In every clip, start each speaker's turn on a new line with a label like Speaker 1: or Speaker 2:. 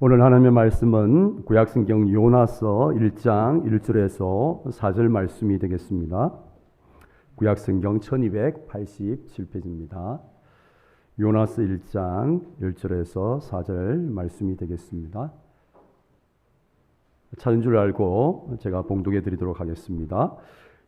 Speaker 1: 오늘 하나님의 말씀은 구약성경 요나서 1장 1절에서 4절 말씀이 되겠습니다. 구약성경 1287페이지입니다. 요나서 1장 1절에서 4절 말씀이 되겠습니다. 찾은 줄 알고 제가 봉독해 드리도록 하겠습니다.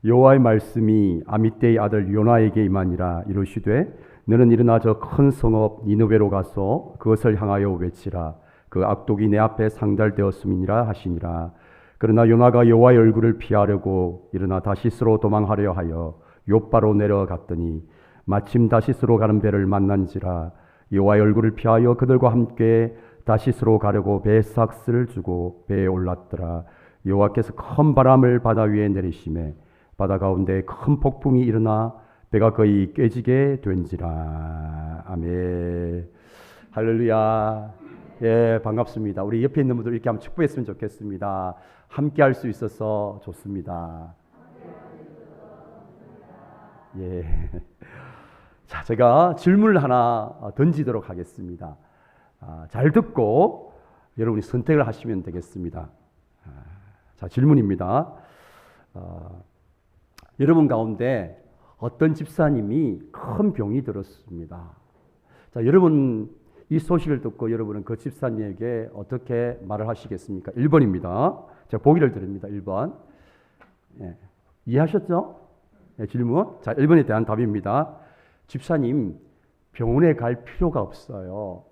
Speaker 1: 여호와의 말씀이 아미떼의 아들 요나에게 임하니라. 이르시되 너는 일어나 저 큰 성읍 니느웨로 가서 그것을 향하여 외치라. 그 악독이 내 앞에 상달되었음이니라 하시니라. 그러나 요나가 여호와의 얼굴을 피하려고 일어나 다시스로 도망하려 하여 욥바로 내려갔더니 마침 다시스로 가는 배를 만난지라. 여호와의 얼굴을 피하여 그들과 함께 다시스로 가려고 배에 삭스를 주고 배에 올랐더라. 여호와께서 큰 바람을 바다 위에 내리시매 바다 가운데 큰 폭풍이 일어나 배가 거의 깨지게 된지라. 아멘. 할렐루야. 예, 반갑습니다. 우리 옆에 있는 분들 이렇게 한번 축복했으면 좋겠습니다. 함께 할 수 있어서 좋습니다. 예. 자, 제가 질문을 하나 던지도록 하겠습니다. 잘 듣고 여러분이 선택을 하시면 되겠습니다. 자, 질문입니다. 여러분 가운데 어떤 집사님이 큰 병이 들었습니다. 자, 여러분 이 소식을 듣고 여러분은 그 집사님에게 어떻게 말을 하시겠습니까? 1번입니다. 제가 보기를 드립니다. 1번. 예. 이해하셨죠? 예, 질문. 자, 1번에 대한 답입니다. 집사님, 병원에 갈 필요가 없어요.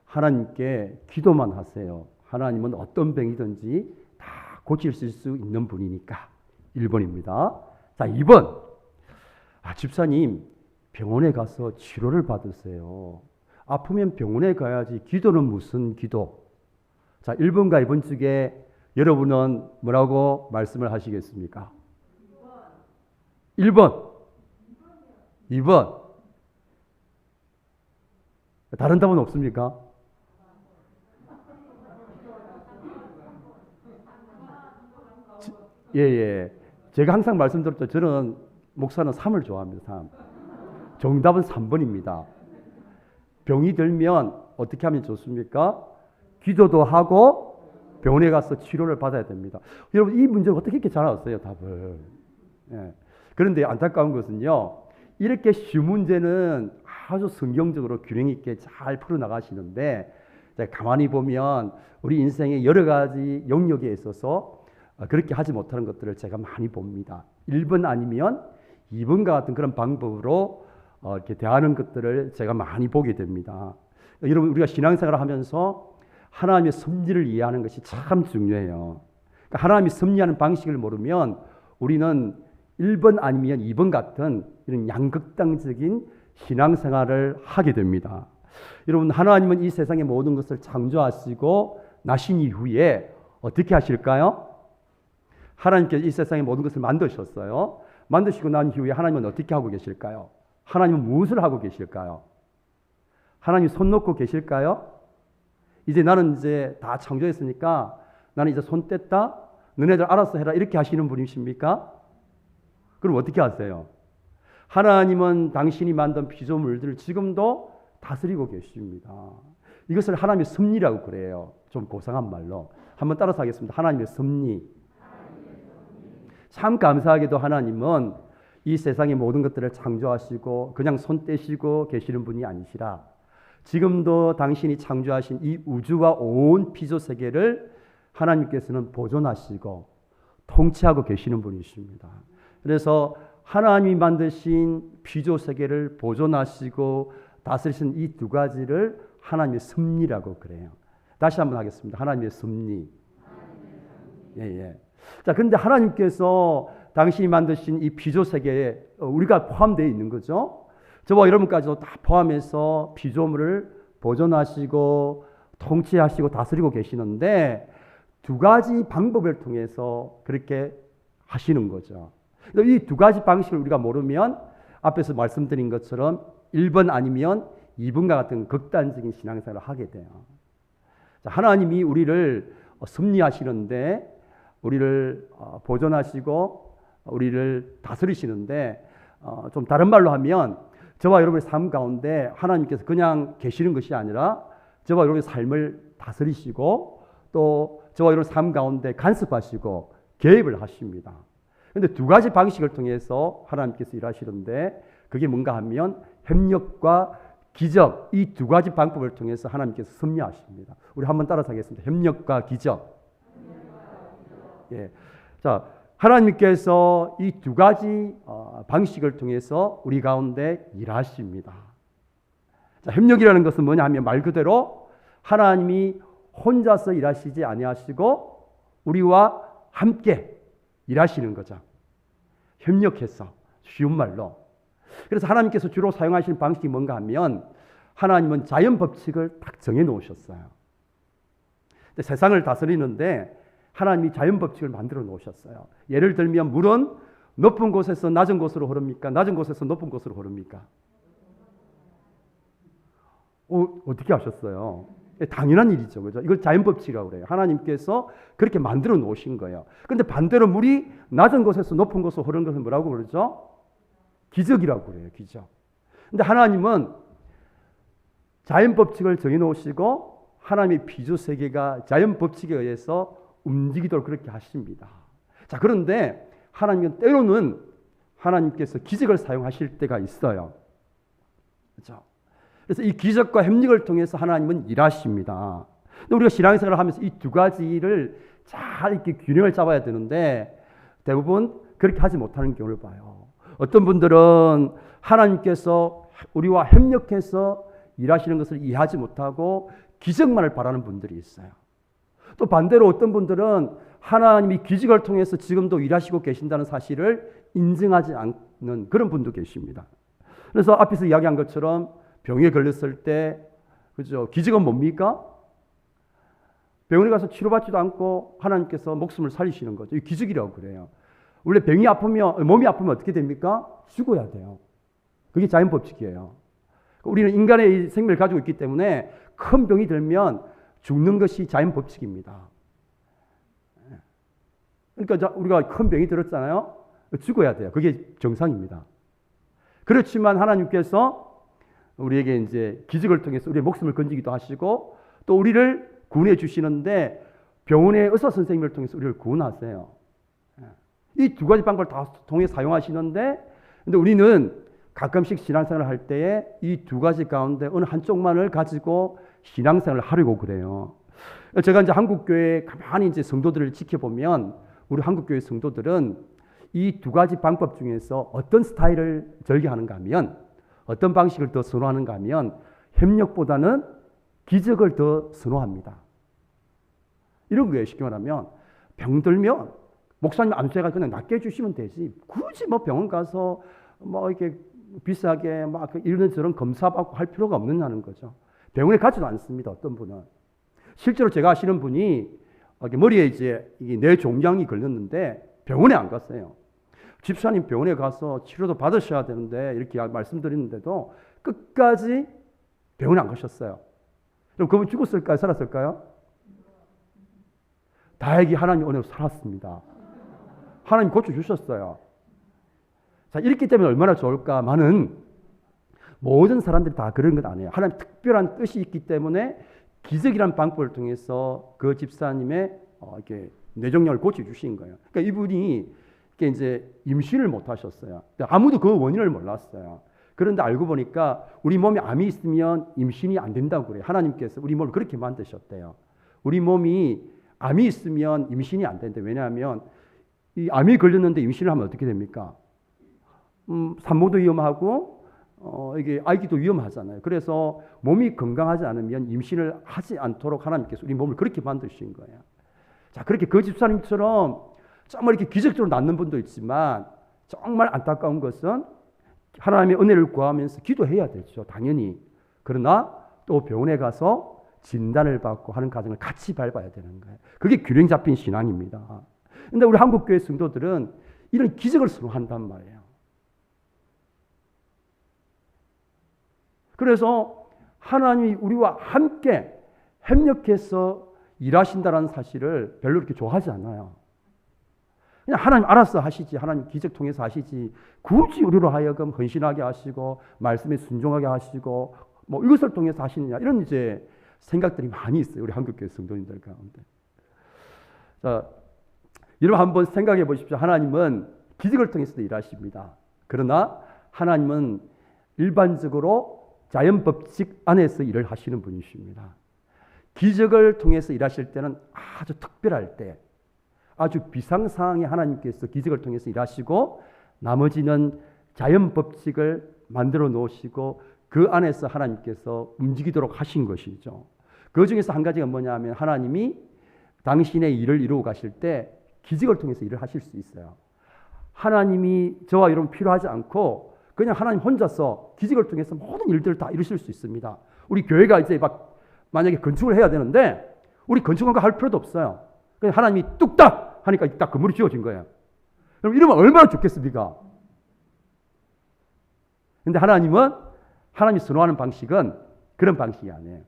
Speaker 1: 하나님께 기도만 하세요. 하나님은 어떤 병이든지 다 고칠 수 있는 분이니까. 1번입니다. 자, 2번. 집사님, 병원에 가서 치료를 받으세요. 아프면 병원에 가야지. 기도는 무슨 기도? 자, 1번과 2번 중에 여러분은 뭐라고 말씀을 하시겠습니까? 1번. 2번. 다른 답은 없습니까? 예. 제가 항상 말씀드렸죠. 저는 목사는 3을 좋아합니다. 3. 정답은 3번입니다. 병이 들면 어떻게 하면 좋습니까? 기도도 하고 병원에 가서 치료를 받아야 됩니다. 여러분 이 문제를 어떻게 이렇게 잘 알았어요? 답을. 예. 그런데 안타까운 것은요. 이렇게 쉬운 문제는 아주 성경적으로 균형 있게 잘 풀어나가시는데 가만히 보면 우리 인생의 여러 가지 영역에 있어서 그렇게 하지 못하는 것들을 제가 많이 봅니다. 1번 아니면 2번과 같은 그런 방법으로 이렇게 대하는 것들을 제가 많이 보게 됩니다. 여러분 우리가 신앙생활을 하면서 하나님의 섭리를 이해하는 것이 참 중요해요. 그러니까 하나님이 섭리하는 방식을 모르면 우리는 1번 아니면 2번 같은 이런 양극단적인 신앙생활을 하게 됩니다. 여러분 하나님은 이 세상의 모든 것을 창조하시고 나신 이후에 어떻게 하실까요? 하나님께서 이 세상의 모든 것을 만드셨어요. 만드시고 난 이후에 하나님은 어떻게 하고 계실까요? 하나님은 무엇을 하고 계실까요? 하나님 손 놓고 계실까요? 이제 나는 이제 다 창조했으니까 나는 이제 손 뗐다. 너네들 알아서 해라. 이렇게 하시는 분이십니까? 그럼 어떻게 하세요? 하나님은 당신이 만든 피조물들을 지금도 다스리고 계십니다. 이것을 하나님의 섭리라고 그래요. 좀 고상한 말로. 한번 따라서 하겠습니다. 하나님의 섭리. 참 감사하게도 하나님은 이 세상의 모든 것들을 창조하시고 그냥 손 떼시고 계시는 분이 아니시라. 지금도 당신이 창조하신 이 우주와 온 피조 세계를 하나님께서는 보존하시고 통치하고 계시는 분이십니다. 그래서 하나님이 만드신 피조 세계를 보존하시고 다스리신 이 두 가지를 하나님의 섭리라고 그래요. 다시 한번 하겠습니다. 하나님의 섭리. 예. 자, 그런데 하나님께서 당신이 만드신 이 피조 세계에 우리가 포함되어 있는 거죠. 저와 여러분까지도 다 포함해서 피조물을 보존하시고 통치하시고 다스리고 계시는데 두 가지 방법을 통해서 그렇게 하시는 거죠. 이 두 가지 방식을 우리가 모르면 앞에서 말씀드린 것처럼 1번 아니면 2번과 같은 극단적인 신앙생활을 하게 돼요. 자, 하나님이 우리를 섭리하시는데 우리를 보존하시고 우리를 다스리시는데 좀 다른 말로 하면 저와 여러분의 삶 가운데 하나님께서 그냥 계시는 것이 아니라 저와 여러분의 삶을 다스리시고 또 저와 여러분 삶 가운데 간섭하시고 개입을 하십니다. 그런데 두 가지 방식을 통해서 하나님께서 일하시는데 그게 뭔가 하면 협력과 기적, 이 두 가지 방법을 통해서 하나님께서 섭리하십니다. 우리 한번 따라서 하겠습니다. 협력과 기적. 예. 자, 하나님께서 이 두 가지 방식을 통해서 우리 가운데 일하십니다. 자, 협력이라는 것은 뭐냐 하면 말 그대로 하나님이 혼자서 일하시지 아니하시고 우리와 함께 일하시는 거죠. 협력해서, 쉬운 말로. 그래서 하나님께서 주로 사용하시는 방식이 뭔가 하면 하나님은 자연 법칙을 딱 정해 놓으셨어요. 근데 세상을 다스리는데 하나님이 자연 법칙을 만들어 놓으셨어요. 예를 들면 물은 높은 곳에서 낮은 곳으로 흐릅니까? 낮은 곳에서 높은 곳으로 흐릅니까? 어떻게 하셨어요? 당연한 일이죠. 그죠? 이걸 자연 법칙이라고 그래요. 하나님께서 그렇게 만들어 놓으신 거예요. 그런데 반대로 물이 낮은 곳에서 높은 곳으로 흐르는 것은 뭐라고 그러죠? 기적이라고 그래요. 기적. 근데 하나님은 자연 법칙을 정해 놓으시고 하나님의 피조 세계가 자연 법칙에 의해서 움직이도록 그렇게 하십니다. 자, 그런데 하나님은 때로는 하나님께서 기적을 사용하실 때가 있어요. 그렇죠? 그래서 이 기적과 협력을 통해서 하나님은 일하십니다. 근데 우리가 신앙생활을 하면서 이 두 가지를 잘 이렇게 균형을 잡아야 되는데 대부분 그렇게 하지 못하는 경우를 봐요. 어떤 분들은 하나님께서 우리와 협력해서 일하시는 것을 이해하지 못하고 기적만을 바라는 분들이 있어요. 또 반대로 어떤 분들은 하나님이 기적을 통해서 지금도 일하시고 계신다는 사실을 인정하지 않는 그런 분도 계십니다. 그래서 앞에서 이야기한 것처럼 병에 걸렸을 때, 그죠? 기적은 뭡니까? 병원에 가서 치료받지도 않고 하나님께서 목숨을 살리시는 거죠. 이 기적이라고 그래요. 원래 병이 아프면, 몸이 아프면 어떻게 됩니까? 죽어야 돼요. 그게 자연 법칙이에요. 우리는 인간의 생명을 가지고 있기 때문에 큰 병이 들면 죽는 것이 자연 법칙입니다. 그러니까 우리가 큰 병이 들었잖아요. 죽어야 돼요. 그게 정상입니다. 그렇지만 하나님께서 우리에게 이제 기적을 통해서 우리의 목숨을 건지기도 하시고 또 우리를 구원해 주시는데 병원의 의사 선생님을 통해서 우리를 구원하세요. 이 두 가지 방법을 다 통해 사용하시는데 근데 우리는 가끔씩 신앙생활을 할 때에 이 두 가지 가운데 어느 한쪽만을 가지고 신앙생활을 하려고 그래요. 제가 이제 한국교회 가만히 이제 성도들을 지켜보면 우리 한국교회 성도들은 이 두 가지 방법 중에서 어떤 스타일을 즐겨하는가 하면 어떤 방식을 더 선호하는가 하면 협력보다는 기적을 더 선호합니다. 이런 거예요. 쉽게 말하면 병들면 목사님 안수해가 그냥 낫게 해주시면 되지. 굳이 뭐 병원 가서 뭐 이렇게 비싸게 막 이런저런 검사받고 할 필요가 없느냐는 거죠. 병원에 가지도 않습니다. 어떤 분은. 실제로 제가 아시는 분이 머리에 이제 뇌종양이 걸렸는데 병원에 안 갔어요. 집사님 병원에 가서 치료도 받으셔야 되는데 이렇게 말씀드리는데도 끝까지 병원에 안 가셨어요. 그럼 그분 죽었을까요? 살았을까요? 다행히 하나님 은혜로 살았습니다. 하나님 고쳐주셨어요. 자, 이렇기 때문에 얼마나 좋을까만은 모든 사람들이 다 그런 건 아니에요. 하나님 특별한 뜻이 있기 때문에 기적이라는 방법을 통해서 그 집사님의 이렇게 뇌종양을 고쳐주신 거예요. 그러니까 이분이 이제 임신을 못 하셨어요. 아무도 그 원인을 몰랐어요. 그런데 알고 보니까 우리 몸에 암이 있으면 임신이 안 된다고 그래요. 하나님께서 우리 몸을 그렇게 만드셨대요. 우리 몸이 암이 있으면 임신이 안 된대. 왜냐하면 이 암이 걸렸는데 임신을 하면 어떻게 됩니까? 산모도 위험하고 이게 아기도 위험하잖아요. 그래서 몸이 건강하지 않으면 임신을 하지 않도록 하나님께서 우리 몸을 그렇게 만드신 거예요. 자, 그렇게 그 집사님처럼 정말 이렇게 기적적으로 낫는 분도 있지만 정말 안타까운 것은 하나님의 은혜를 구하면서 기도해야 되죠. 당연히. 그러나 또 병원에 가서 진단을 받고 하는 과정을 같이 밟아야 되는 거예요. 그게 균형 잡힌 신앙입니다. 그런데 우리 한국교회 성도들은 이런 기적을 선호한단 말이에요. 그래서 하나님이 우리와 함께 협력해서 일하신다는 사실을 별로 이렇게 좋아하지 않아요. 그냥 하나님 알아서 하시지. 하나님 기적 통해서 하시지. 굳이 우리로 하여금 헌신하게 하시고 말씀에 순종하게 하시고 뭐 이것을 통해서 하시느냐. 이런 이제 생각들이 많이 있어요. 우리 한국교회 성도님들 가운데. 자, 여러분 한번 생각해 보십시오. 하나님은 기적을 통해서도 일하십니다. 그러나 하나님은 일반적으로 자연 법칙 안에서 일을 하시는 분이십니다. 기적을 통해서 일하실 때는 아주 특별할 때, 아주 비상상황에 하나님께서 기적을 통해서 일하시고 나머지는 자연 법칙을 만들어 놓으시고 그 안에서 하나님께서 움직이도록 하신 것이죠. 그 중에서 한 가지가 뭐냐 하면 하나님이 당신의 일을 이루어 가실 때 기적을 통해서 일을 하실 수 있어요. 하나님이 저와 여러분 필요하지 않고 그냥 하나님 혼자서 기적을 통해서 모든 일들을 다 이루실 수 있습니다. 우리 교회가 이제 만약에 건축을 해야 되는데 우리 건축원가 할 필요도 없어요. 그냥 하나님이 뚝딱 하니까 딱 건물이 지어진 거예요. 그럼 이러면 얼마나 좋겠습니까? 근데 하나님이 선호하는 방식은 그런 방식이 아니에요.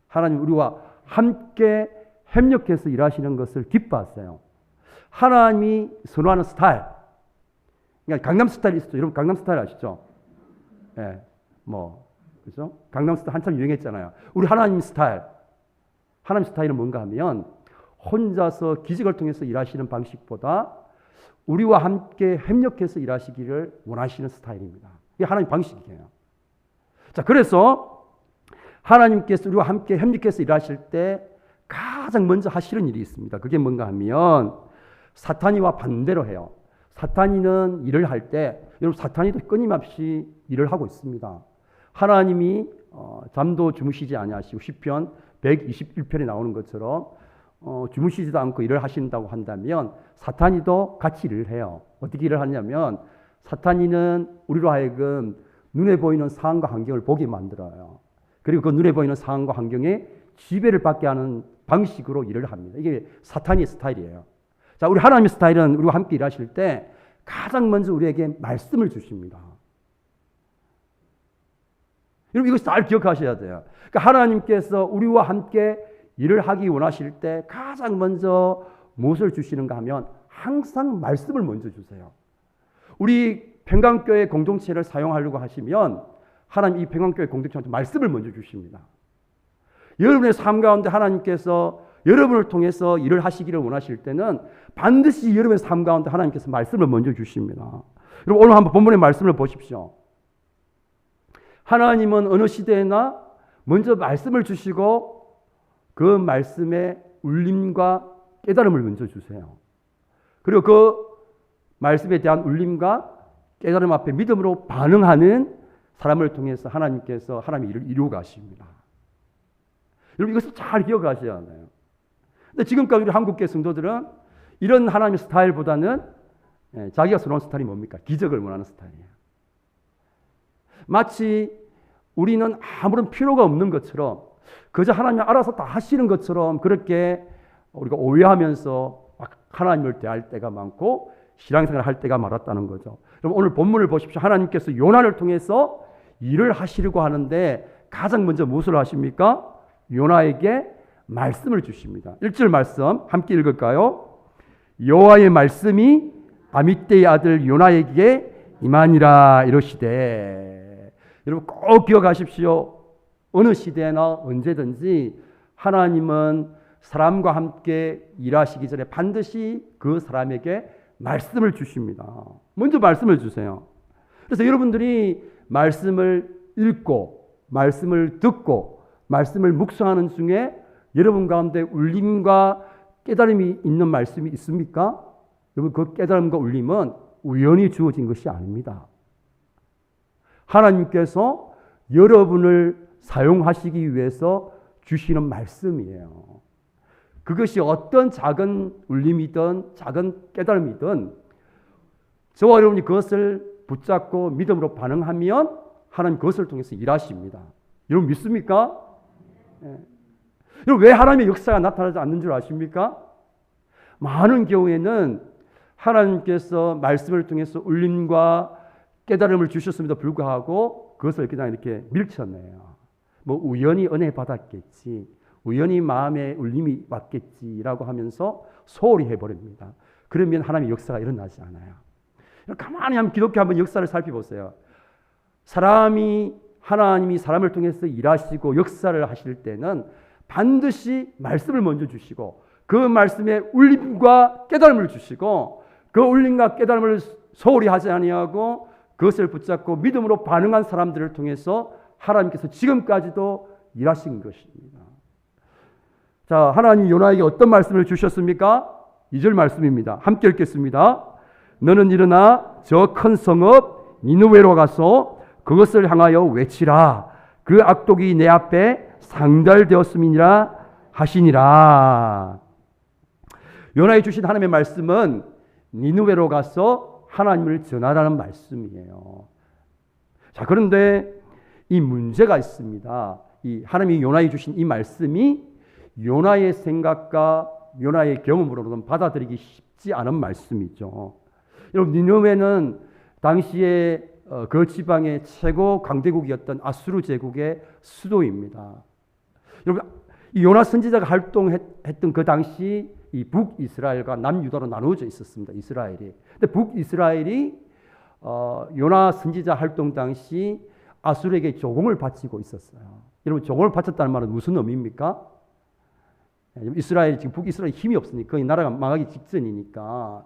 Speaker 1: 하나님 우리와 함께 협력해서 일하시는 것을 기뻐하세요. 하나님이 선호하는 스타일. 그러니까 강남 스타일이 있었죠. 여러분 강남 스타일 아시죠? 예, 그죠? 강남 스타일 한참 유행했잖아요. 우리 하나님 스타일. 하나님 스타일은 뭔가 하면 혼자서 기적을 통해서 일하시는 방식보다 우리와 함께 협력해서 일하시기를 원하시는 스타일입니다. 이게 하나님 방식이에요. 자, 그래서 하나님께서 우리와 함께 협력해서 일하실 때 가장 먼저 하시는 일이 있습니다. 그게 뭔가 하면 사탄이와 반대로 해요. 사탄이는 일을 할 때 여러분 사탄이도 끊임없이 일을 하고 있습니다. 하나님이 잠도 주무시지 아니하시고 시편 121편에 나오는 것처럼 주무시지도 않고 일을 하신다고 한다면 사탄이도 같이 일을 해요. 어떻게 일을 하냐면 사탄이는 우리로 하여금 눈에 보이는 상황과 환경을 보게 만들어요. 그리고 그 눈에 보이는 상황과 환경에 지배를 받게 하는 방식으로 일을 합니다. 이게 사탄의 스타일이에요. 자, 우리 하나님의 스타일은 우리와 함께 일하실 때 가장 먼저 우리에게 말씀을 주십니다. 여러분 이거 잘 기억하셔야 돼요. 그러니까 하나님께서 우리와 함께 일을 하기 원하실 때 가장 먼저 무엇을 주시는가 하면 항상 말씀을 먼저 주세요. 우리 평강교회 공동체를 사용하려고 하시면 하나님 이 평강교회 공동체한테 말씀을 먼저 주십니다. 여러분의 삶 가운데 하나님께서 여러분을 통해서 일을 하시기를 원하실 때는 반드시 여러분의 삶 가운데 하나님께서 말씀을 먼저 주십니다. 여러분 오늘 한번 본문의 말씀을 보십시오. 하나님은 어느 시대에나 먼저 말씀을 주시고 그 말씀의 울림과 깨달음을 먼저 주세요. 그리고 그 말씀에 대한 울림과 깨달음 앞에 믿음으로 반응하는 사람을 통해서 하나님께서 하나님의 일을 이루어 가십니다. 여러분 이것을 잘 기억하셔야 해요. 근데 지금까지 우리 한국교회 성도들은 이런 하나님의 스타일보다는 자기가 선호하는 스타일이 뭡니까? 기적을 원하는 스타일이에요. 마치 우리는 아무런 필요가 없는 것처럼 그저 하나님이 알아서 다 하시는 것처럼 그렇게 우리가 오해하면서 막 하나님을 대할 때가 많고 신앙생활을 할 때가 많았다는 거죠. 그럼 오늘 본문을 보십시오. 하나님께서 요나를 통해서 일을 하시려고 하는데 가장 먼저 무엇을 하십니까? 요나에게 말씀을 주십니다. 1절 말씀 함께 읽을까요? 여호와의 말씀이 아미떼의 아들 요나에게 임하니라 이러시되. 여러분 꼭 기억하십시오. 어느 시대나 언제든지 하나님은 사람과 함께 일하시기 전에 반드시 그 사람에게 말씀을 주십니다. 먼저 말씀을 주세요. 그래서 여러분들이 말씀을 읽고 말씀을 듣고 말씀을 묵상하는 중에 여러분 가운데 울림과 깨달음이 있는 말씀이 있습니까? 여러분 그 깨달음과 울림은 우연히 주어진 것이 아닙니다. 하나님께서 여러분을 사용하시기 위해서 주시는 말씀이에요. 그것이 어떤 작은 울림이든 작은 깨달음이든 저와 여러분이 그것을 붙잡고 믿음으로 반응하면 하나님 그것을 통해서 일하십니다. 여러분 믿습니까? 네. 여러분 왜 하나님의 역사가 나타나지 않는 줄 아십니까? 많은 경우에는 하나님께서 말씀을 통해서 울림과 깨달음을 주셨음에도 불구하고 그것을 그냥 이렇게 밀쳐내요. 뭐 우연히 은혜 받았겠지, 우연히 마음에 울림이 왔겠지라고 하면서 소홀히 해버립니다. 그러면 하나님의 역사가 일어나지 않아요. 가만히 한번 기독교 한번 역사를 살펴보세요. 사람이 하나님이 사람을 통해서 일하시고 역사를 하실 때는 반드시 말씀을 먼저 주시고 그 말씀에 울림과 깨달음을 주시고 그 울림과 깨달음을 소홀히 하지 아니하고 그것을 붙잡고 믿음으로 반응한 사람들을 통해서 하나님께서 지금까지도 일하신 것입니다. 자, 하나님이 요나에게 어떤 말씀을 주셨습니까? 2절 말씀입니다. 함께 읽겠습니다. 너는 일어나 저 큰 성읍 니느웨로 가서 그것을 향하여 외치라. 그 악독이 내 앞에 상달되었음이니라 하시니라. 요나에 주신 하나님의 말씀은 니느웨로 가서 하나님을 전하라는 말씀이에요. 자, 그런데 이 문제가 있습니다. 이 하나님이 요나에 주신 이 말씀이 요나의 생각과 요나의 경험으로는 받아들이기 쉽지 않은 말씀이죠. 여러분, 니느웨는 당시에 그 지방의 최고 강대국이었던 아수르 제국의 수도입니다. 여러분, 이 요나 선지자가 활동했던 그 당시 이 북이스라엘과 남유다로 나누어져 있었습니다. 이스라엘이. 근데 북이스라엘이 요나 선지자 활동 당시 아수르에게 조공을 바치고 있었어요. 여러분, 조공을 바쳤다는 말은 무슨 의미입니까? 이스라엘, 지금 북이스라엘 힘이 없으니까 거의 나라가 망하기 직전이니까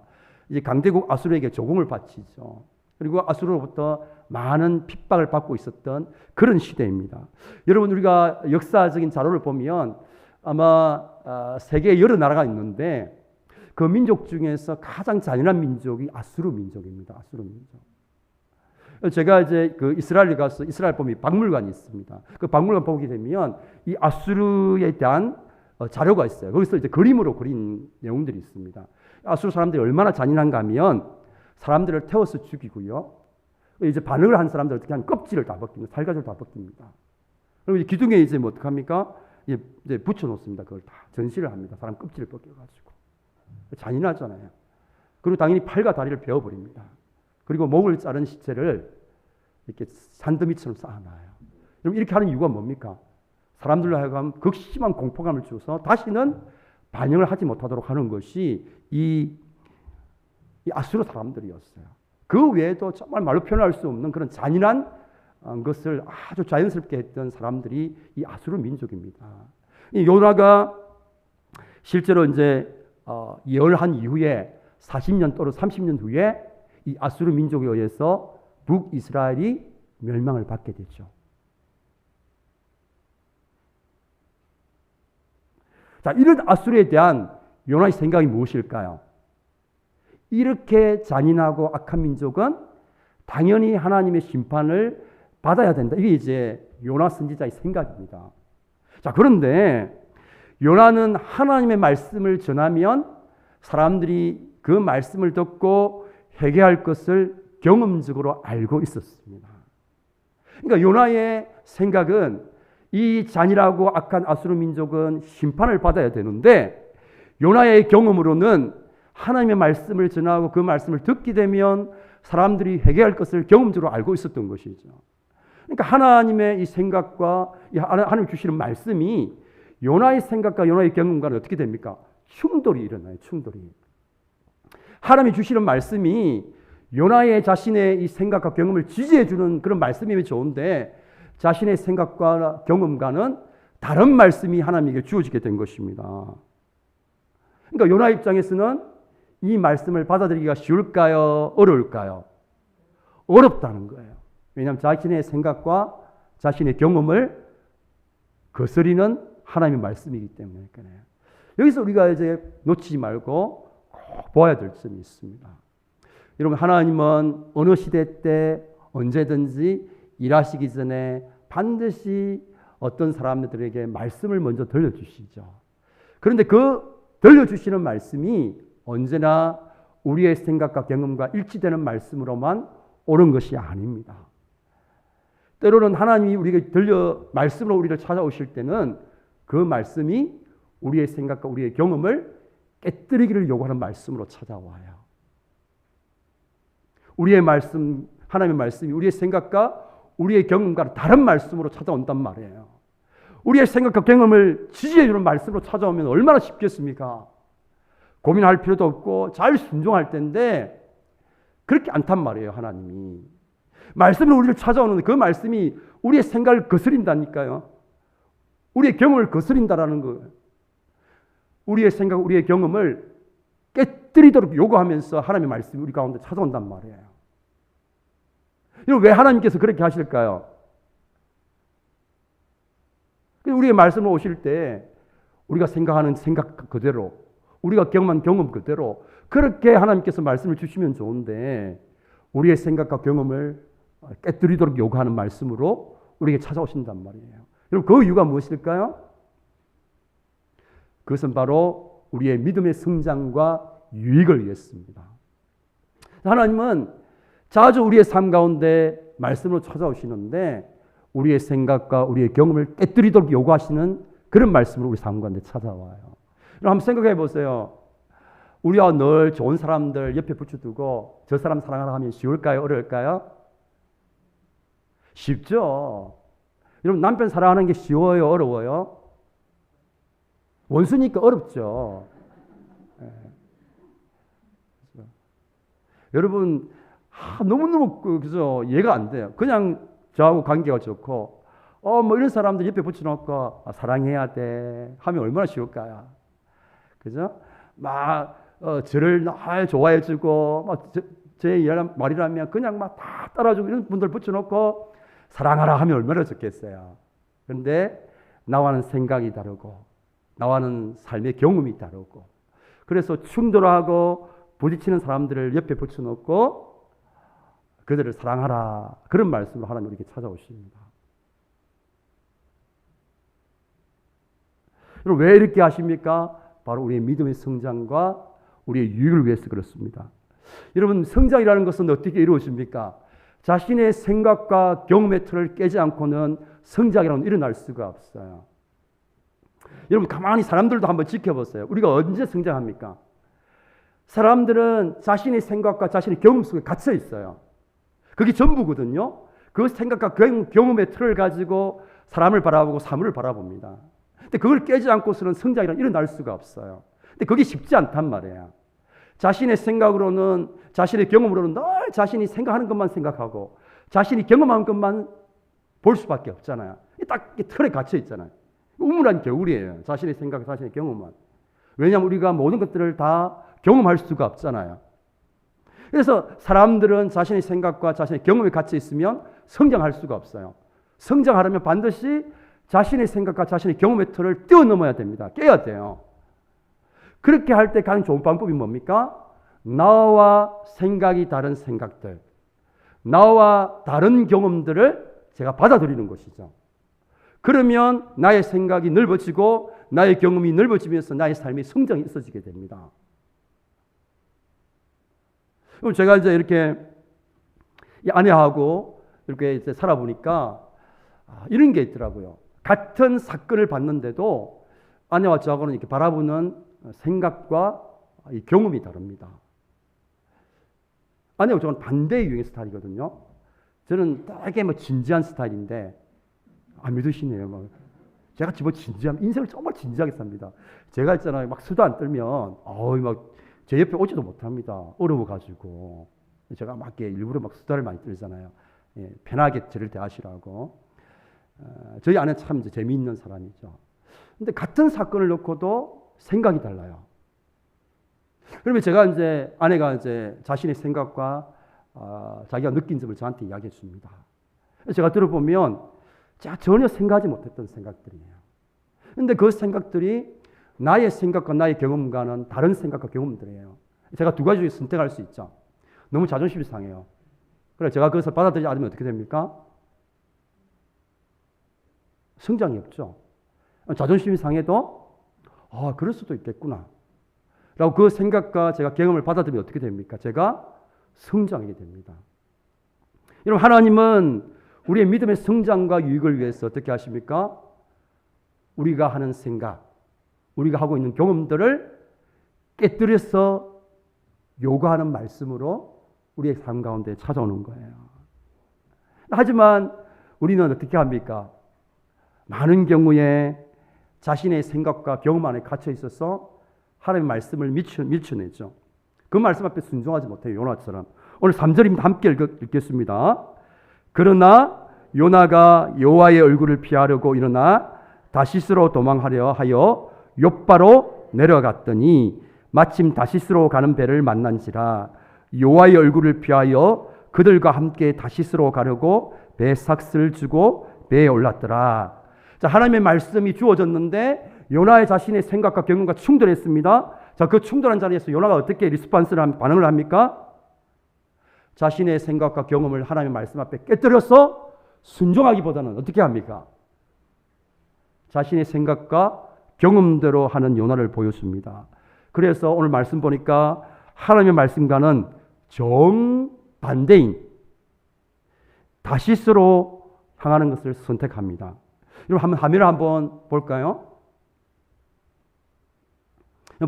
Speaker 1: 이제 강대국 아수르에게 조공을 바치죠. 그리고 아수르로부터 많은 핍박을 받고 있었던 그런 시대입니다. 여러분, 우리가 역사적인 자료를 보면 아마 세계에 여러 나라가 있는데 그 민족 중에서 가장 잔인한 민족이 아수르 민족입니다. 아수르 민족. 제가 이제 그 이스라엘에 가서 이스라엘 보면 박물관이 있습니다. 그 박물관 보게 되면 이 아수르에 대한 자료가 있어요. 거기서 이제 그림으로 그린 내용들이 있습니다. 아수르 사람들이 얼마나 잔인한가 하면 사람들을 태워서 죽이고요. 이제 반응을 한 사람들 어떻게 하면 껍질을 다 벗깁니다. 살갗을 다 벗깁니다. 그리고 이제 기둥에 이제 뭐 어떻게 합니까? 이제 붙여놓습니다. 그걸 다 전시를 합니다. 사람 껍질을 벗겨가지고. 잔인하잖아요. 그리고 당연히 팔과 다리를 베어버립니다. 그리고 목을 자른 시체를 이렇게 산더미처럼 쌓아놔요. 여러분, 이렇게 하는 이유가 뭡니까? 사람들로 하여금 극심한 공포감을 주어서 다시는 반영을 하지 못하도록 하는 것이 이 아수르 사람들이었어요. 그 외에도 정말 말로 표현할 수 없는 그런 잔인한 것을 아주 자연스럽게 했던 사람들이 이 아수르 민족입니다. 이 요나가 실제로 이제 예언한 이후에 40년 또는 30년 후에 이 아수르 민족에 의해서 북이스라엘이 멸망을 받게 되죠. 자, 이런 아수르에 대한 요나의 생각이 무엇일까요? 이렇게 잔인하고 악한 민족은 당연히 하나님의 심판을 받아야 된다. 이게 이제 요나 선지자의 생각입니다. 자, 그런데 요나는 하나님의 말씀을 전하면 사람들이 그 말씀을 듣고 회개할 것을 경험적으로 알고 있었습니다. 그러니까 요나의 생각은 이 잔인하고 악한 아수르 민족은 심판을 받아야 되는데 요나의 경험으로는 하나님의 말씀을 전하고 그 말씀을 듣게 되면 사람들이 회개할 것을 경험적으로 알고 있었던 것이죠. 그러니까 하나님의 이 생각과 하나님 주시는 말씀이 요나의 생각과 요나의 경험과는 어떻게 됩니까? 충돌이 일어나요. 충돌이. 하나님이 주시는 말씀이 요나의 자신의 이 생각과 경험을 지지해 주는 그런 말씀이면 좋은데 자신의 생각과 경험과는 다른 말씀이 하나님에게 주어지게 된 것입니다. 그러니까 요나 입장에서는 이 말씀을 받아들이기가 쉬울까요? 어려울까요? 어렵다는 거예요. 왜냐하면 자신의 생각과 자신의 경험을 거스리는 하나님의 말씀이기 때문에. 여기서 우리가 이제 놓치지 말고 꼭 보아야 될 점이 있습니다. 여러분, 하나님은 어느 시대 때 언제든지 일하시기 전에 반드시 어떤 사람들에게 말씀을 먼저 들려주시죠. 그런데 그 들려주시는 말씀이 언제나 우리의 생각과 경험과 일치되는 말씀으로만 옳은 것이 아닙니다. 때로는 하나님이 우리에게 말씀으로 우리를 찾아오실 때는 그 말씀이 우리의 생각과 우리의 경험을 깨뜨리기를 요구하는 말씀으로 찾아와요. 우리의 말씀, 하나님의 말씀이 우리의 생각과 우리의 경험과 다른 말씀으로 찾아온단 말이에요. 우리의 생각과 경험을 지지해 주는 말씀으로 찾아오면 얼마나 쉽겠습니까? 고민할 필요도 없고 잘 순종할 텐데 그렇게 않단 말이에요, 하나님이. 말씀이 우리를 찾아오는데 그 말씀이 우리의 생각을 거스린다니까요. 우리의 경험을 거스린다라는 거예요. 우리의 생각, 우리의 경험을 깨뜨리도록 요구하면서 하나님의 말씀이 우리 가운데 찾아온단 말이에요. 왜 하나님께서 그렇게 하실까요? 우리의 말씀을 오실 때 우리가 생각하는 생각 그대로, 우리가 경험한 경험 그대로 그렇게 하나님께서 말씀을 주시면 좋은데 우리의 생각과 경험을 깨뜨리도록 요구하는 말씀으로 우리에게 찾아오신단 말이에요. 여러분 그 이유가 무엇일까요? 그것은 바로 우리의 믿음의 성장과 유익을 위해서입니다. 하나님은 자주 우리의 삶 가운데 말씀으로 찾아오시는데 우리의 생각과 우리의 경험을 깨뜨리도록 요구하시는 그런 말씀으로 우리 삶 가운데 찾아와요. 여러분 한번 생각해 보세요. 우리와 늘 좋은 사람들 옆에 붙여두고 저 사람 사랑하라 하면 쉬울까요? 어려울까요? 쉽죠. 여러분 남편 사랑하는 게 쉬워요? 어려워요? 원수니까 어렵죠. 네. 여러분 너무너무 그죠? 이해가 안 돼요. 그냥 저하고 관계가 좋고 뭐 이런 사람들 옆에 붙여놓고 사랑해야 돼 하면 얼마나 쉬울까요? 그죠? 막 저를 날 좋아해주고 막 제 말이라면 그냥 막 다 따라주고 이런 분들 붙여놓고 사랑하라 하면 얼마나 좋겠어요. 그런데 나와는 생각이 다르고 나와는 삶의 경험이 다르고 그래서 충돌하고 부딪히는 사람들을 옆에 붙여놓고 그들을 사랑하라 그런 말씀으로 하나님 우리에게 찾아오십니다. 여러분 왜 이렇게 하십니까? 바로 우리의 믿음의 성장과 우리의 유익을 위해서 그렇습니다. 여러분 성장이라는 것은 어떻게 이루어집니까? 자신의 생각과 경험의 틀을 깨지 않고는 성장이라는 일어날 수가 없어요. 여러분 가만히 사람들도 한번 지켜보세요. 우리가 언제 성장합니까? 사람들은 자신의 생각과 자신의 경험 속에 갇혀 있어요. 그게 전부거든요. 그 생각과 경험의 틀을 가지고 사람을 바라보고 사물을 바라봅니다. 근데 그걸 깨지 않고서는 성장이란 일어날 수가 없어요. 근데 그게 쉽지 않단 말이에요. 자신의 생각으로는, 자신의 경험으로는 늘 자신이 생각하는 것만 생각하고 자신이 경험한 것만 볼 수밖에 없잖아요. 딱 틀에 갇혀 있잖아요. 우물한 겨울이에요. 자신의 생각, 자신의 경험만. 왜냐하면 우리가 모든 것들을 다 경험할 수가 없잖아요. 그래서 사람들은 자신의 생각과 자신의 경험에 갇혀 있으면 성장할 수가 없어요. 성장하려면 반드시 자신의 생각과 자신의 경험의 틀을 뛰어넘어야 됩니다. 깨야 돼요. 그렇게 할 때 가장 좋은 방법이 뭡니까? 나와 생각이 다른 생각들, 나와 다른 경험들을 제가 받아들이는 것이죠. 그러면 나의 생각이 넓어지고 나의 경험이 넓어지면서 나의 삶의 성장이 있어지게 됩니다. 그럼 제가 이제 이렇게 아내하고 이렇게 이제 살아보니까 이런 게 있더라고요. 같은 사건을 봤는데도 아내와 저하고는 이렇게 바라보는 생각과 이 경험이 다릅니다. 아내하고 저는 반대의 유형의 스타일이거든요. 저는 되게 진지한 스타일인데 안 믿으시네요. 막 제가 진지하면 인생을 정말 진지하게 삽니다. 제가 있잖아요. 막 수다 안 떨면 막 제 옆에 오지도 못합니다. 어려워가지고 제가 막 일부러 막 수다를 많이 떨잖아요. 예, 편하게 저를 대하시라고. 저희 아내 참 이제 재미있는 사람이죠. 근데 같은 사건을 놓고도 생각이 달라요. 그러면 제가 이제 아내가 이제 자신의 생각과 자기가 느낀 점을 저한테 이야기해 줍니다. 제가 들어보면 제가 전혀 생각하지 못했던 생각들이에요. 그런데 그 생각들이 나의 생각과 나의 경험과는 다른 생각과 경험들이에요. 제가 두 가지 중에 선택할 수 있죠. 너무 자존심이 상해요. 그래서 제가 그것을 받아들이지 않으면 어떻게 됩니까? 성장이 없죠. 자존심이 상해도 그럴 수도 있겠구나 라고 그 생각과 제가 경험을 받아들이면 어떻게 됩니까? 제가 성장하게 됩니다. 여러분 하나님은 우리의 믿음의 성장과 유익을 위해서 어떻게 하십니까? 우리가 하는 생각, 우리가 하고 있는 경험들을 깨뜨려서 요구하는 말씀으로 우리의 삶 가운데 찾아오는 거예요. 하지만 우리는 어떻게 합니까? 많은 경우에 자신의 생각과 경험 안에 갇혀 있어서 하나님의 말씀을 밀쳐내죠. 그 말씀 앞에 순종하지 못해요. 요나처럼. 오늘 3절입니다. 함께 읽겠습니다. 그러나 요나가 여호와의 얼굴을 피하려고 일어나 다시스로 도망하려 하여 욥바로 내려갔더니 마침 다시스로 가는 배를 만난지라. 여호와의 얼굴을 피하여 그들과 함께 다시스로 가려고 배에 삭슬 주고 배에 올랐더라. 자, 하나님의 말씀이 주어졌는데 요나의 자신의 생각과 경험과 충돌했습니다. 자, 그 충돌한 자리에서 요나가 어떻게 반응을 합니까? 자신의 생각과 경험을 하나님의 말씀 앞에 깨뜨려서 순종하기보다는 어떻게 합니까? 자신의 생각과 경험대로 하는 요나를 보여줍니다. 그래서 오늘 말씀 보니까 하나님의 말씀과는 정반대인 다시스로 향하는 것을 선택합니다. 여러분 한번 화면을 한번 볼까요?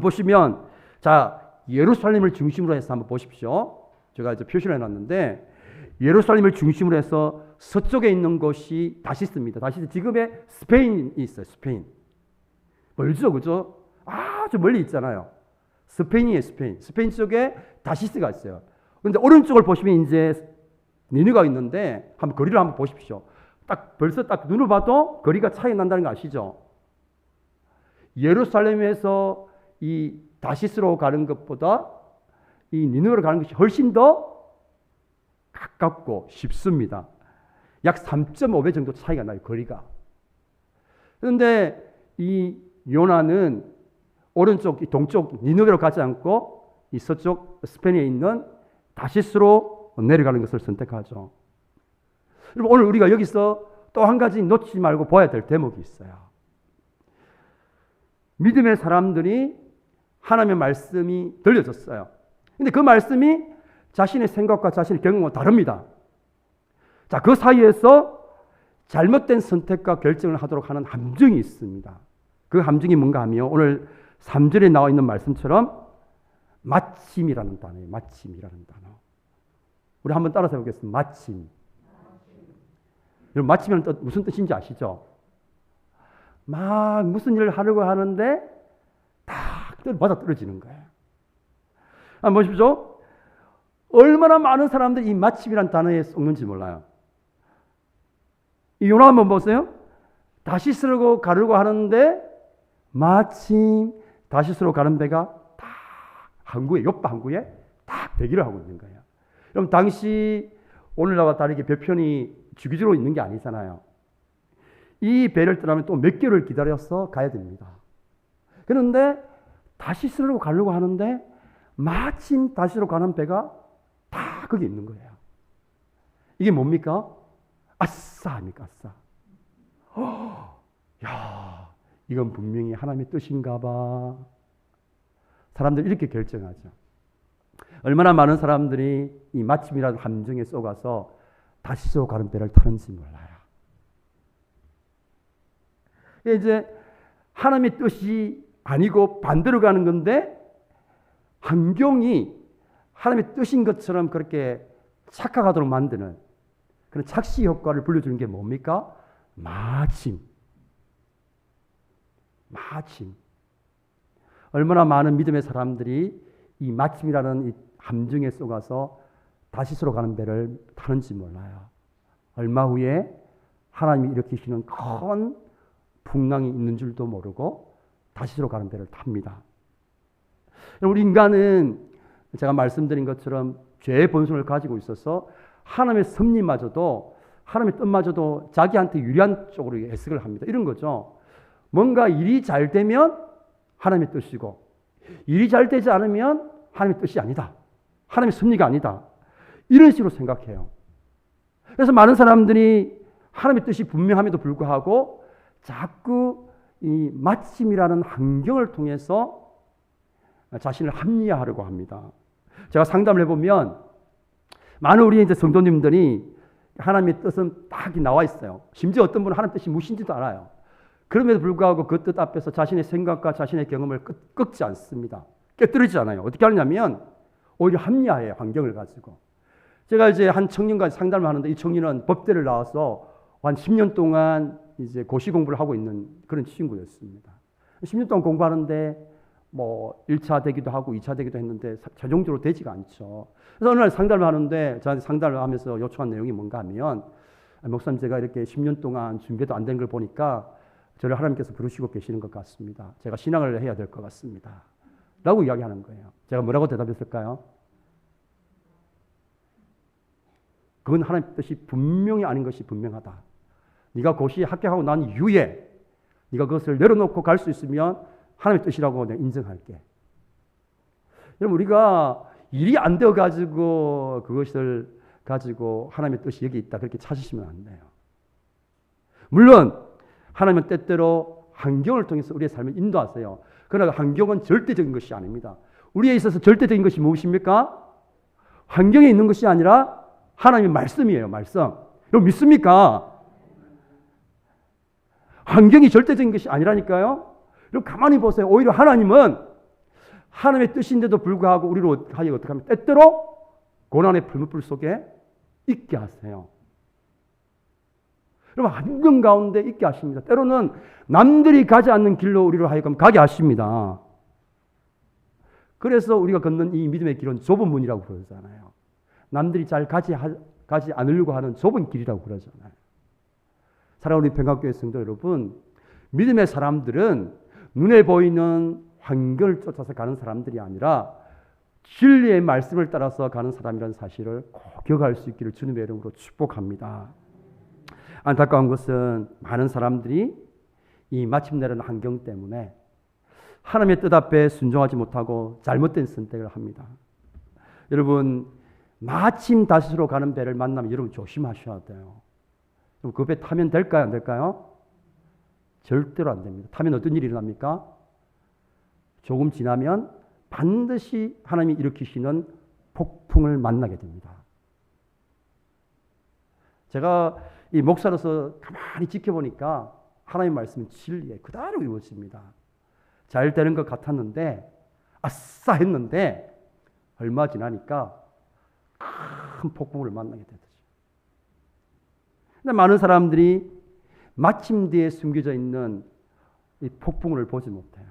Speaker 1: 보시면 자, 예루살렘을 중심으로 해서 한번 보십시오. 제가 이제 표시를 해놨는데 예루살렘을 중심으로 해서 서쪽에 있는 곳이 다시스입니다. 다시스 지금의 스페인이 있어요. 스페인. 멀죠, 그죠? 아주 멀리 있잖아요. 스페인이에요, 스페인. 스페인 쪽에 다시스가 있어요. 그런데 오른쪽을 보시면 이제 니느가 있는데 한번 거리를 한번 보십시오. 딱 벌써 딱 눈을 봐도 거리가 차이 난다는 거 아시죠? 예루살렘에서 이 다시스로 가는 것보다 이 니느웨로 가는 것이 훨씬 더 가깝고 쉽습니다. 약 3.5배 정도 차이가 나요, 거리가. 그런데 이 요나는 오른쪽, 동쪽 니느웨로 가지 않고 이 서쪽 스페인에 있는 다시스로 내려가는 것을 선택하죠. 여러분, 오늘 우리가 여기서 또 한 가지 놓치지 말고 봐야 될 대목이 있어요. 믿음의 사람들이 하나님의 말씀이 들려졌어요. 근데 그 말씀이 자신의 생각과 자신의 경험과 다릅니다. 자, 그 사이에서 잘못된 선택과 결정을 하도록 하는 함정이 있습니다. 그 함정이 뭔가 하면 오늘 3절에 나와 있는 말씀처럼 마침이라는 단어예요. 마침이라는 단어. 우리 한번 따라서 해보겠습니다. 마침. 여러분, 마침이라는 뜻 무슨 뜻인지 아시죠? 막 무슨 일을 하려고 하는데 딱 맞아 떨어지는 거예요. 한번 보십시오. 얼마나 많은 사람들이 이 마침이라는 단어에 속는지 몰라요. 이 요나 한번 보세요. 다시스로 가려고 하는데 마침 다시스로 가는 배가 딱 항구에, 욥바 항구에 딱 대기를 하고 있는 거예요. 그럼 당시 오늘날과 다르게 배편이 주기적으로 있는 게 아니잖아요. 이 배를 떠나면 또 몇 개월을 기다려서 가야 됩니다. 그런데 다시스로 가려고 하는데 마침 다시스로 가는 배가 다 거기 있는 거예요. 이게 뭡니까? 아싸입니까? 아싸. 야, 이건 분명히 하나님의 뜻인가 봐. 사람들이 이렇게 결정하죠. 얼마나 많은 사람들이 이 마침이라는 함정에 쏘가서 다시스로 가는 배를 타는지 몰라요. 이제 하나님의 뜻이 아니고 반대로 가는 건데 환경이 하나님의 뜻인 것처럼 그렇게 착각하도록 만드는 그런 착시 효과를 불러주는 게 뭡니까? 마침. 마침. 얼마나 많은 믿음의 사람들이 이 마침이라는 이 함정에 쏘가서 다시스로 가는 배를 타는지 몰라요. 얼마 후에 하나님이 일으키시는 큰 풍랑이 있는 줄도 모르고 다시스로 가는 배를 탑니다. 우리 인간은 제가 말씀드린 것처럼 죄의 본성을 가지고 있어서 하나님의 섭리마저도 하나님의 뜻마저도 자기한테 유리한 쪽으로 해석을 합니다. 이런 거죠. 뭔가 일이 잘 되면 하나님의 뜻이고 일이 잘 되지 않으면 하나님의 뜻이 아니다. 하나님의 섭리가 아니다. 이런 식으로 생각해요. 그래서 많은 사람들이 하나님의 뜻이 분명함에도 불구하고 자꾸 이 마침이라는 환경을 통해서 자신을 합리화하려고 합니다. 제가 상담을 해보면 많은 우리 이제 성도님들이 하나님의 뜻은 딱 나와 있어요. 심지어 어떤 분은 하나님의 뜻이 무엇인지도 알아요. 그럼에도 불구하고 그 뜻 앞에서 자신의 생각과 자신의 경험을 꺾지 않습니다. 깨뜨리지 않아요. 어떻게 하느냐면 오히려 합리화해요. 환경을 가지고. 제가 이제 한 청년과 상담을 하는데 이 청년은 법대를 나와서 한 10년 동안 이제 고시 공부를 하고 있는 그런 친구였습니다. 10년 동안 공부하는데 뭐 1차 되기도 하고 2차 되기도 했는데 최종적으로 되지가 않죠. 그래서 어느 날 상담을 하는데 저한테 상담을 하면서 요청한 내용이 뭔가 하면 목사님 제가 이렇게 10년 동안 준비도 안 된 걸 보니까 저를 하나님께서 부르시고 계시는 것 같습니다. 제가 신앙을 해야 될 것 같습니다. 라고 이야기하는 거예요. 제가 뭐라고 대답했을까요? 그건 하나님 뜻이 분명히 아닌 것이 분명하다. 네가 고시에 합격하고 난 이후에 네가 그것을 내려놓고 갈 수 있으면 하나님의 뜻이라고 내가 인정할게. 여러분 우리가 일이 안 되어 가지고 그것을 가지고 하나님의 뜻이 여기 있다 그렇게 찾으시면 안 돼요. 물론 하나님은 때때로 환경을 통해서 우리의 삶을 인도하세요. 그러나 환경은 절대적인 것이 아닙니다. 우리에 있어서 절대적인 것이 무엇입니까? 환경에 있는 것이 아니라 하나님의 말씀이에요. 말씀. 여러분 믿습니까? 환경이 절대적인 것이 아니라니까요. 여러분 가만히 보세요. 오히려 하나님은 하나님의 뜻인데도 불구하고 우리로 하여 어떻게 하면 때때로 고난의 풀무불 속에 있게 하세요. 여러분 환경 가운데 있게 하십니다. 때로는 남들이 가지 않는 길로 우리로 하여금 가게 하십니다. 그래서 우리가 걷는 이 믿음의 길은 좁은 문이라고 그러잖아요. 남들이 잘 가지 않으려고 하는 좁은 길이라고 그러잖아요. 사랑하는 우리 평강교회 성도 여러분, 믿음의 사람들은 눈에 보이는 환경을 쫓아서 가는 사람들이 아니라 진리의 말씀을 따라서 가는 사람이라는 사실을 꼭 기억할 수 있기를 주님의 이름으로 축복합니다. 안타까운 것은 많은 사람들이 이 마침내라는 환경 때문에 하나님의 뜻 앞에 순종하지 못하고 잘못된 선택을 합니다. 여러분 마침 다시로 가는 배를 만나면 여러분 조심하셔야 돼요. 그 배 타면 될까요? 안 될까요? 절대로 안 됩니다. 타면 어떤 일이 일어납니까? 조금 지나면 반드시 하나님이 일으키시는 폭풍을 만나게 됩니다. 제가 이 목사로서 가만히 지켜보니까 하나님의 말씀은 진리에 그대로 이루어집니다. 잘 되는 것 같았는데 아싸 했는데 얼마 지나니까 큰 폭풍을 만나게 되죠. 근데 많은 사람들이 마침 뒤에 숨겨져 있는 이 폭풍을 보지 못해요.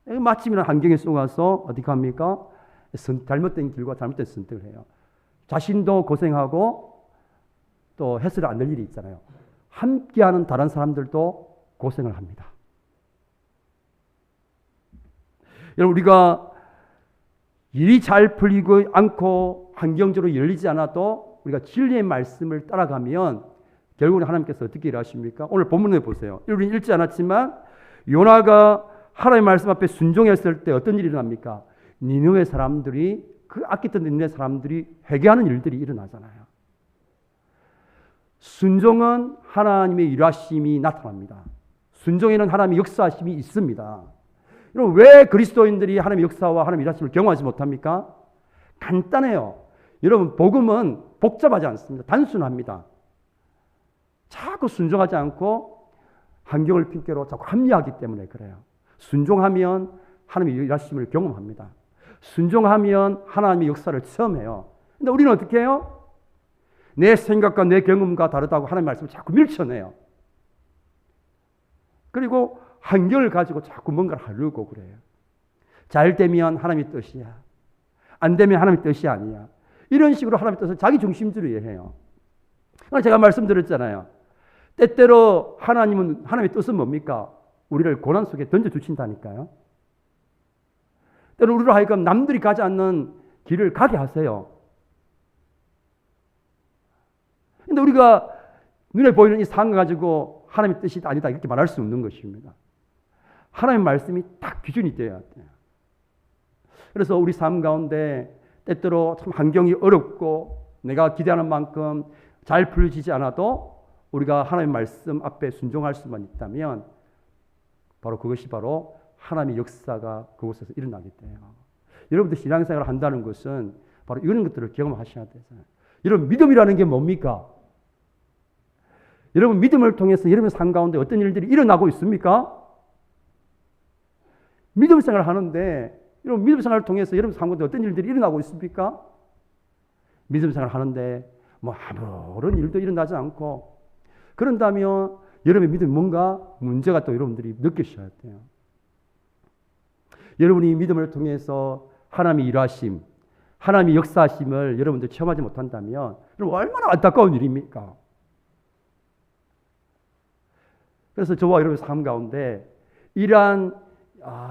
Speaker 1: 마침이라는 환경에 속아서 어떻게 합니까? 잘못된 길과 잘못된 선택을 해요. 자신도 고생하고 또 해서는 안 될 일이 있잖아요. 함께하는 다른 사람들도 고생을 합니다. 여러분 우리가 일이 잘 풀리고 않고 환경적으로 열리지 않아도 우리가 진리의 말씀을 따라가면 결국은 하나님께서 어떻게 일하십니까? 오늘 본문에 보세요. 우리는 읽지 않았지만 요나가 하나님의 말씀 앞에 순종했을 때 어떤 일이 일어납니까? 니느웨 사람들이 그 아끼던 니느웨 사람들이 회개하는 일들이 일어나잖아요. 순종은 하나님의 일하심이 나타납니다. 순종에는 하나님의 역사하심이 있습니다. 여러분 왜 그리스도인들이 하나님의 역사와 하나님의 일하심을 경험하지 못합니까? 간단해요. 여러분 복음은 복잡하지 않습니다. 단순합니다. 자꾸 순종하지 않고 환경을 핑계로 자꾸 합리하기 때문에 그래요. 순종하면 하나님의 일하심을 경험합니다. 순종하면 하나님의 역사를 체험해요. 근데 우리는 어떻게 해요? 내 생각과 내 경험과 다르다고 하나님의 말씀을 자꾸 밀쳐내요. 그리고 환경을 가지고 자꾸 뭔가를 하려고 그래요. 잘 되면 하나님의 뜻이야. 안 되면 하나님의 뜻이 아니야. 이런 식으로 하나님의 뜻을 자기 중심주로 이해해요. 제가 말씀드렸잖아요. 때때로 하나님의 뜻은 뭡니까? 우리를 고난 속에 던져주신다니까요. 때로 우리로 하여금 남들이 가지 않는 길을 가게 하세요. 근데 우리가 눈에 보이는 이 상황을 가지고 하나님의 뜻이 아니다 이렇게 말할 수 없는 것입니다. 하나님의 말씀이 딱 기준이 되어야 돼요. 그래서 우리 삶 가운데 때때로 참 환경이 어렵고 내가 기대하는 만큼 잘 풀어지지 않아도 우리가 하나님의 말씀 앞에 순종할 수만 있다면 바로 그것이 바로 하나님의 역사가 그곳에서 일어나게 돼요. 여러분들 신앙생활을 한다는 것은 바로 이런 것들을 경험하셔야 되잖아요. 여러분 믿음이라는 게 뭡니까? 여러분 믿음을 통해서 여러분의 삶 가운데 어떤 일들이 일어나고 있습니까? 믿음 생활을 하는데 여러분 믿음 생활을 통해서 여러분 삶 가운데 어떤 일들이 일어나고 있습니까? 믿음 생활을 하는데 뭐 아무런 일도 일어나지 않고 그런다면 여러분의 믿음이 뭔가 문제가 또 여러분들이 느끼셔야 돼요. 여러분이 믿음을 통해서 하나님의 일하심, 하나님의 역사하심을 여러분들 체험하지 못한다면 여러분 얼마나 안타까운 일입니까? 그래서 저와 여러분의 삶 가운데 이러한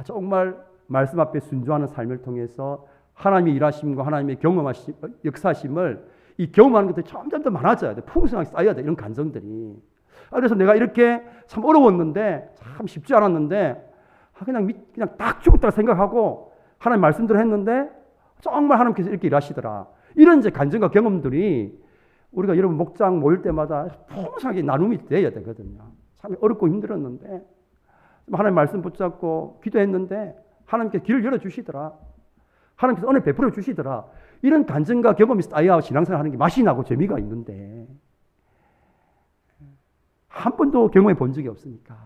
Speaker 1: 정말 말씀 앞에 순종하는 삶을 통해서 하나님의 일하심과 하나님의 경험하심, 역사하심을 이 경험하는 것들이 점점 더 많아져야 돼. 풍성하게 쌓여야 돼. 이런 감정들이. 그래서 내가 이렇게 참 어려웠는데 참 쉽지 않았는데 그냥 딱 죽었다고 생각하고 하나님 말씀대로 했는데 정말 하나님께서 이렇게 일하시더라. 이런 이제 간증과 경험들이 우리가 여러분 목장 모일 때마다 풍성하게 나눔이 돼야 되거든요. 참 어렵고 힘들었는데 하나님 말씀 붙잡고 기도했는데 하나님께서 길을 열어주시더라. 하나님께서 은혜 베풀어 주시더라. 이런 간증과 경험이 쌓여야 신앙생활 하는 게 맛이 나고 재미가 있는데 한 번도 경험해 본 적이 없으니까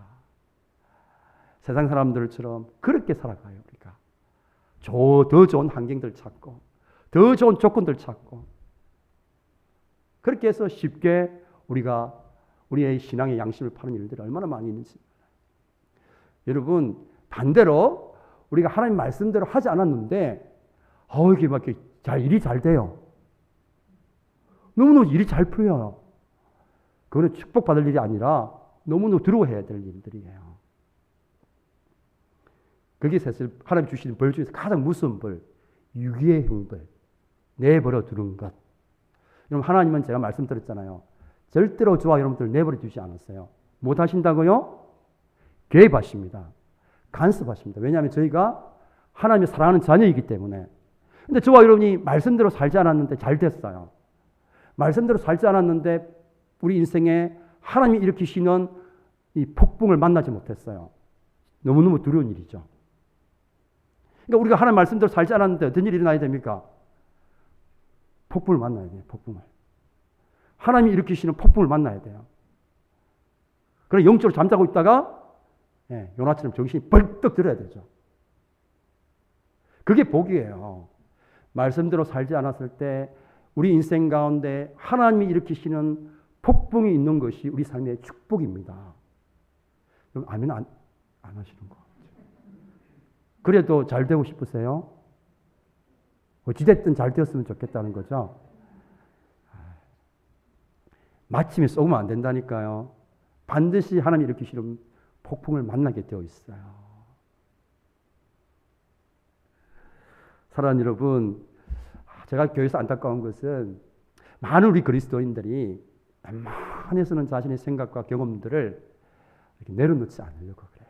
Speaker 1: 세상 사람들처럼 그렇게 살아가요. 우리가 더 좋은 환경들 찾고 더 좋은 조건들 찾고 그렇게 해서 쉽게 우리가 우리의 신앙의 양심을 파는 일들이 얼마나 많이 있는지. 여러분 반대로 우리가 하나님 말씀대로 하지 않았는데 이게 막 일이 잘 돼요. 너무너무 일이 잘 풀려요. 그거는 축복받을 일이 아니라 너무너무 두려워해야 될 일들이에요. 그게 사실 하나님 주시는 벌 중에서 가장 무서운 벌, 유기의 형벌, 내버려 두는 것. 여러분 하나님은 제가 말씀드렸잖아요. 절대로 저와 여러분들 내버려 두지 않았어요. 못 하신다고요? 개입하십니다. 간섭하십니다. 왜냐하면 저희가 하나님의 사랑하는 자녀이기 때문에. 근데 저와 여러분이 말씀대로 살지 않았는데 잘 됐어요. 말씀대로 살지 않았는데 우리 인생에 하나님이 일으키시는 이 폭풍을 만나지 못했어요. 너무너무 두려운 일이죠. 그러니까 우리가 하나님 말씀대로 살지 않았는데 어떤 일이 일어나야 됩니까? 폭풍을 만나야 돼요. 폭풍을. 하나님이 일으키시는 폭풍을 만나야 돼요. 그래 영적으로 잠자고 있다가 요나처럼 정신이 벌떡 들어야 되죠. 그게 복이에요. 말씀대로 살지 않았을 때 우리 인생 가운데 하나님이 일으키시는 폭풍이 있는 것이 우리 삶의 축복입니다. 그럼 아멘 안 하시는 거 같아요. 그래도 잘 되고 싶으세요? 어찌됐든 잘 되었으면 좋겠다는 거죠. 마침에 쏘면 안 된다니까요. 반드시 하나님이 일으키시는 폭풍을 만나게 되어 있어요. 사랑하는 여러분, 제가 교회에서 안타까운 것은 많은 우리 그리스도인들이 웬만해서는 자신의 생각과 경험들을 이렇게 내려놓지 않으려고 그래요.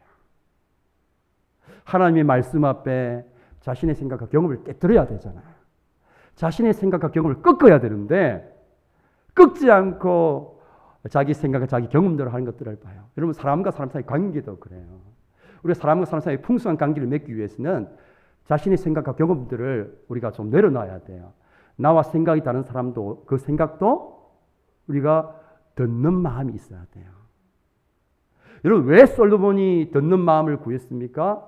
Speaker 1: 하나님의 말씀 앞에 자신의 생각과 경험을 깨뜨려야 되잖아요. 자신의 생각과 경험을 꺾어야 되는데 꺾지 않고 자기 생각과 자기 경험대로 하는 것들을 봐요. 여러분 사람과 사람 사이 관계도 그래요. 우리가 사람과 사람 사이 풍성한 관계를 맺기 위해서는 자신의 생각과 경험들을 우리가 좀 내려놔야 돼요. 나와 생각이 다른 사람도 그 생각도 우리가 듣는 마음이 있어야 돼요. 여러분 왜 솔로몬이 듣는 마음을 구했습니까?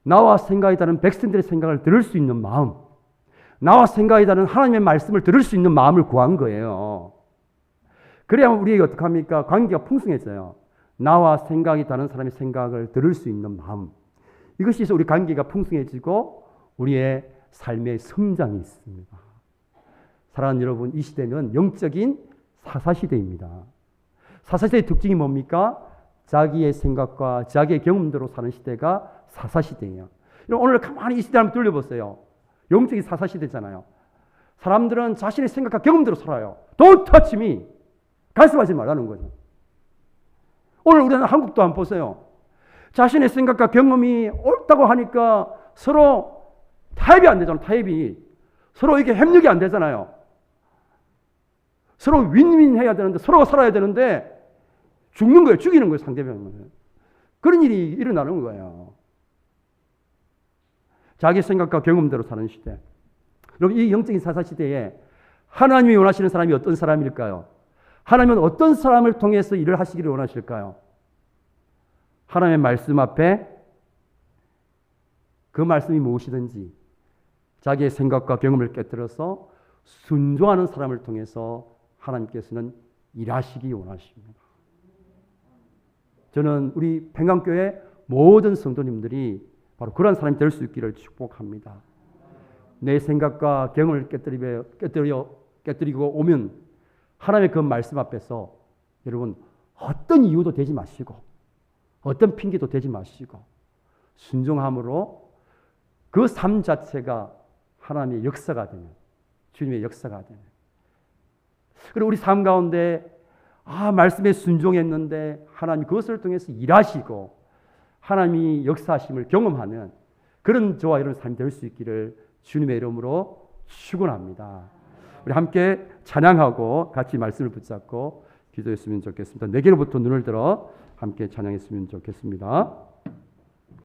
Speaker 1: 나와 생각이 다른 백성들의 생각을 들을 수 있는 마음, 나와 생각이 다른 하나님의 말씀을 들을 수 있는 마음을 구한 거예요. 그래야 우리에게 어떡합니까? 관계가 풍성해져요. 나와 생각이 다른 사람의 생각을 들을 수 있는 마음. 이것이 있어 우리 관계가 풍성해지고 우리의 삶의 성장이 있습니다. 사랑하는 여러분, 이 시대는 영적인 사사시대입니다. 사사시대의 특징이 뭡니까? 자기의 생각과 자기의 경험대로 사는 시대가 사사시대예요. 오늘 가만히 이 시대 한번 돌려보세요. 영적인 사사시대잖아요. 사람들은 자신의 생각과 경험대로 살아요. Don't touch me. 간섭하지 말라는 거죠. 오늘 우리는 한국도 한번 보세요. 자신의 생각과 경험이 옳다고 하니까 서로 타협이 안 되잖아요. 타협이. 서로 이게 협력이 안 되잖아요. 서로 윈윈 해야 되는데 서로가 살아야 되는데 죽는 거예요. 죽이는 거예요. 상대방을. 그런 일이 일어나는 거예요. 자기 생각과 경험대로 사는 시대. 여러분 이 영적인 사사시대에 하나님이 원하시는 사람이 어떤 사람일까요? 하나님은 어떤 사람을 통해서 일을 하시기를 원하실까요? 하나님의 말씀 앞에 그 말씀이 무엇이든지 자기의 생각과 경험을 깨뜨려서 순종하는 사람을 통해서 하나님께서는 일하시기 원하십니다. 저는 우리 평강교회 모든 성도님들이 바로 그런 사람이 될 수 있기를 축복합니다. 내 생각과 경험을 깨뜨리고 오면 하나님의 그 말씀 앞에서 여러분 어떤 이유도 되지 마시고 어떤 핑계도 되지 마시고 순종함으로 그 삶 자체가 하나님의 역사가 되는, 주님의 역사가 되는. 그리고 우리 삶 가운데 말씀에 순종했는데 하나님 그것을 통해서 일하시고 하나님이 역사하심을 경험하는 그런 저와 여러분 삶이 될 수 있기를 주님의 이름으로 축원합니다. 우리 함께 찬양하고 같이 말씀을 붙잡고 기도했으면 좋겠습니다. 내게로부터 눈을 들어 함께 찬양했으면 좋겠습니다.